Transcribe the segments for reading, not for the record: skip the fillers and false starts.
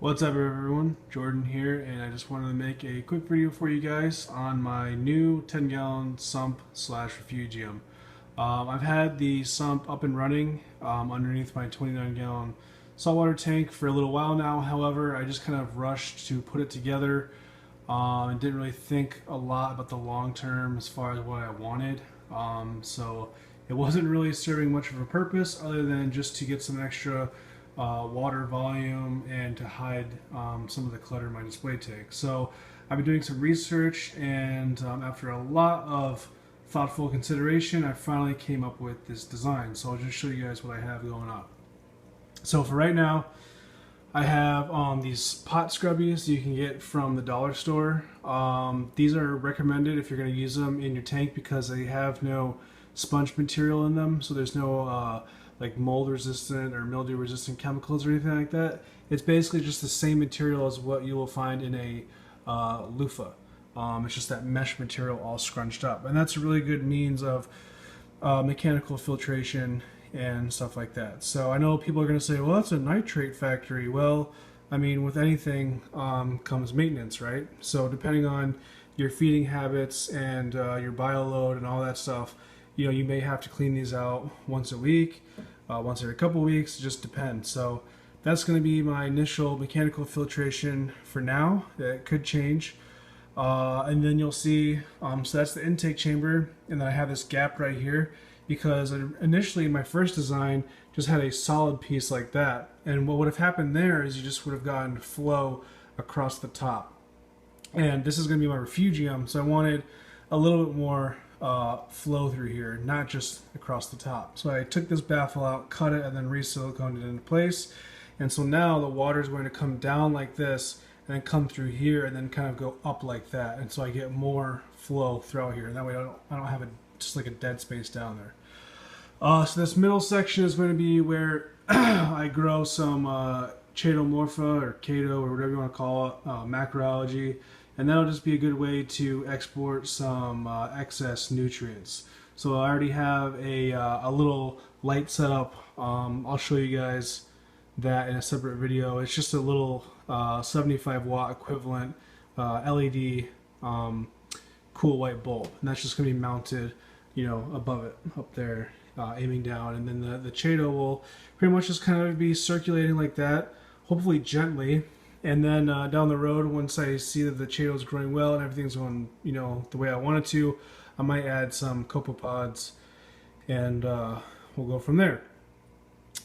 What's up everyone, Jordan here, and I just wanted to make a quick video for you guys on my new 10-gallon sump slash refugium. I've had the sump up and running underneath my 29-gallon saltwater tank for a little while now. However, I just kind of rushed to put it together and didn't really think a lot about the long term as far as what I wanted. So it wasn't really serving much of a purpose other than just to get some extra water volume and to hide some of the clutter in my display tank. So I've been doing some research, and after a lot of thoughtful consideration, I finally came up with this design. So I'll just show you guys what I have going on. So for right now, I have these pot scrubbies you can get from the dollar store. These are recommended if you're going to use them in your tank because they have no sponge material in them, so there's no like mold resistant or mildew resistant chemicals or anything like that. It's basically just the same material as what you will find in a loofah. It's just that mesh material all scrunched up, and that's a really good means of mechanical filtration and stuff like that. So I know people are going to say, well, that's a nitrate factory. Well, I mean, with anything comes maintenance, right? So depending on your feeding habits and your bio load and all that stuff, you know, you may have to clean these out once a week, once every couple of weeks. It just depends. So that's going to be my initial mechanical filtration for now. It could change. And then you'll see, so that's the intake chamber, and then I have this gap right here because initially my first design just had a solid piece like that, and what would have happened there is you just would have gotten flow across the top. And this is going to be my refugium, so I wanted a little bit more flow through here, not just across the top. So I took this baffle out, cut it, and then re-siliconed it into place. And so now the water is going to come down like this and then come through here and then kind of go up like that. And so I get more flow throughout here. And that way I don't have just like a dead space down there. So this middle section is going to be where I grow some chaetomorpha or chaeto or whatever you want to call it, macroalgae. And that'll just be a good way to export some excess nutrients. So I already have a little light setup. I'll show you guys that in a separate video. It's just a little 75 watt equivalent LED cool white bulb, and that's just going to be mounted, you know, above it, up there, aiming down. And then the chaeto will pretty much just kind of be circulating like that, hopefully gently. And then down the road, once I see that the chaeto is growing well and everything's going, you know, the way I want it to, I might add some copepods, and we'll go from there.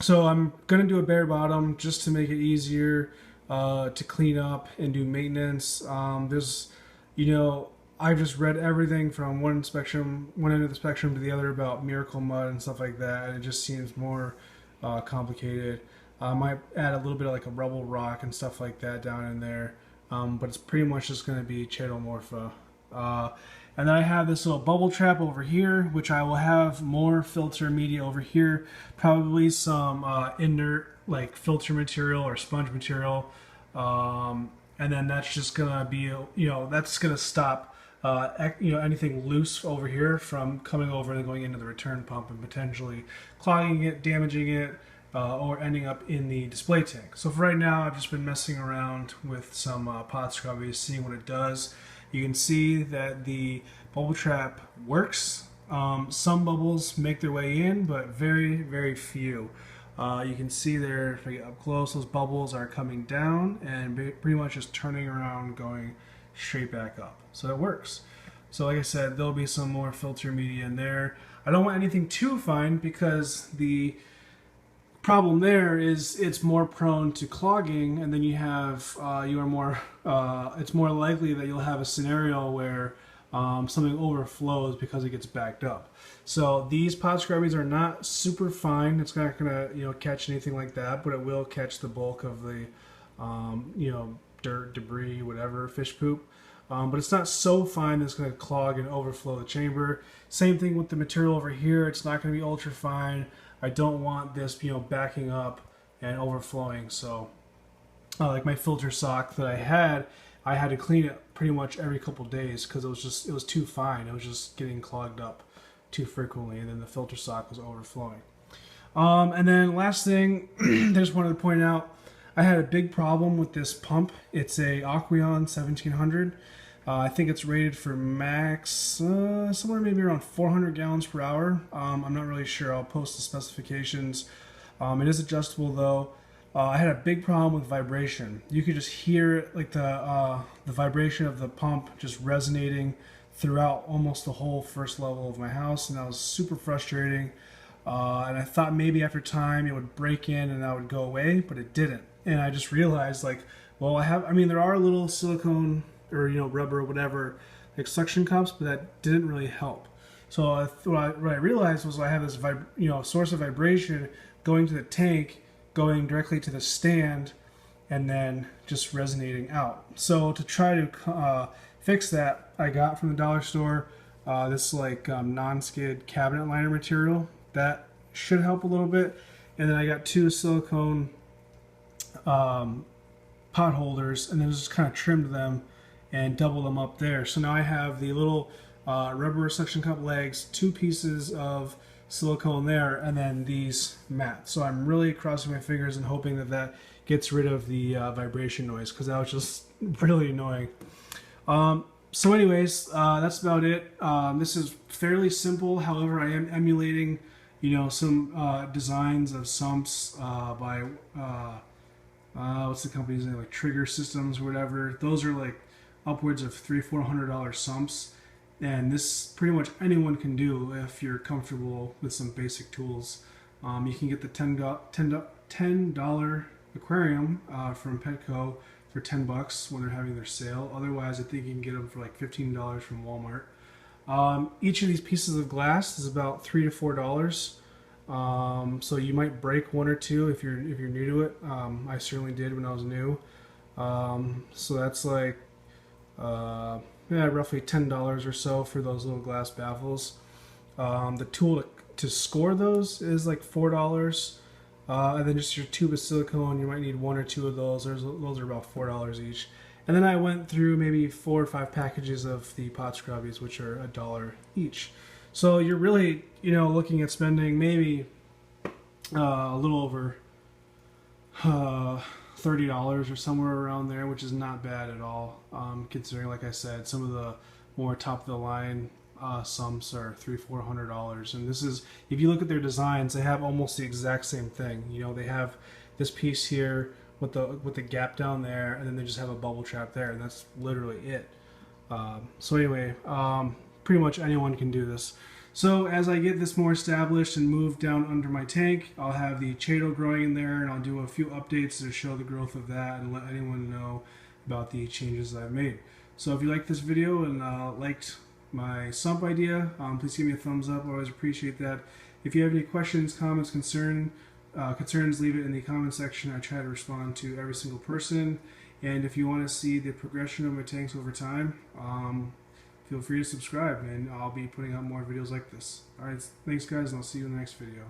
So I'm going to do a bare bottom just to make it easier to clean up and do maintenance. There's, you know, I've just read everything from one end of the spectrum to the other about miracle mud and stuff like that, and it just seems more complicated. I might add a little bit of like a rubble rock and stuff like that down in there, but it's pretty much just going to be chaetomorpha. And then I have this little bubble trap over here, which I will have more filter media over here, probably some inert like filter material or sponge material, and then that's just going to be, you know, that's going to stop you know, anything loose over here from coming over and going into the return pump and potentially clogging it, damaging it, or ending up in the display tank. So for right now, I've just been messing around with some pot scrubbies, seeing what it does. You can see that the bubble trap works. Some bubbles make their way in, but very, very few. You can see there, if I get up close, those bubbles are coming down and pretty much just turning around, going straight back up. So it works. So like I said, there'll be some more filter media in there. I don't want anything too fine because the problem there is it's more prone to clogging, and then you have it's more likely that you'll have a scenario where something overflows because it gets backed up. So these pot scrubbies are not super fine. It's not gonna, you know, catch anything like that, but it will catch the bulk of the you know, dirt, debris, whatever, fish poop. But it's not so fine that it's going to clog and overflow the chamber. Same thing with the material over here. It's not going to be ultra fine. I don't want this, you know, backing up and overflowing. So like my filter sock that I had to clean it pretty much every couple days because it was too fine. It was just getting clogged up too frequently, and then the filter sock was overflowing. And then last thing, I just wanted to point out, I had a big problem with this pump. It's a Aqueon 1700. I think it's rated for max somewhere maybe around 400 gallons per hour. I'm not really sure. I'll post the specifications. It is adjustable though. I had a big problem with vibration. You could just hear it, like the vibration of the pump just resonating throughout almost the whole first level of my house, and that was super frustrating. And I thought maybe after time it would break in and that would go away, but it didn't. And I just realized, like, well, I mean, there are little silicone or rubber or whatever, like suction cups, but that didn't really help. So what I realized was I have this source of vibration going to the tank, going directly to the stand, and then just resonating out. So to try to fix that, I got from the dollar store this like non-skid cabinet liner material. That should help a little bit. And then I got 2 silicone pot holders, and then just kind of trimmed them and double them up there. So now I have the little rubber suction cup legs, 2 pieces of silicone there, and then these mats. So I'm really crossing my fingers and hoping that that gets rid of the vibration noise, because that was just really annoying. So anyways, that's about it. This is fairly simple. However, I am emulating some designs of sumps by what's the company's name, like Trigger Systems or whatever. Those are like upwards of $300-400 sumps, and this pretty much anyone can do if you're comfortable with some basic tools. You can get the $10 aquarium from Petco for $10 when they're having their sale. Otherwise, I think you can get them for like $15 from Walmart. Each of these pieces of glass is about $3 to $4. So you might break 1 or 2 if you're new to it. I certainly did when I was new. So that's like roughly $10 or so for those little glass baffles. The tool to score those is like $4. And then just your tube of silicone, you might need 1 or 2 of those. Those are about $4 each. And then I went through maybe 4 or 5 packages of the pot scrubbies, which are $1 each. So you're really, looking at spending maybe a little over $30 or somewhere around there, which is not bad at all, considering, like I said, some of the more top of the line sumps are $300-400. And this is, if you look at their designs, they have almost the exact same thing. They have this piece here with the gap down there, and then they just have a bubble trap there, and that's literally it. So anyway, pretty much anyone can do this. So as I get this more established and move down under my tank, I'll have the chaeto growing in there, and I'll do a few updates to show the growth of that and let anyone know about the changes that I've made. So if you liked this video and liked my sump idea, please give me a thumbs up. I always appreciate that. If you have any questions, comments, concerns, leave it in the comment section. I try to respond to every single person. And if you want to see the progression of my tanks over time, feel free to subscribe, and I'll be putting out more videos like this. Alright, thanks guys, and I'll see you in the next video.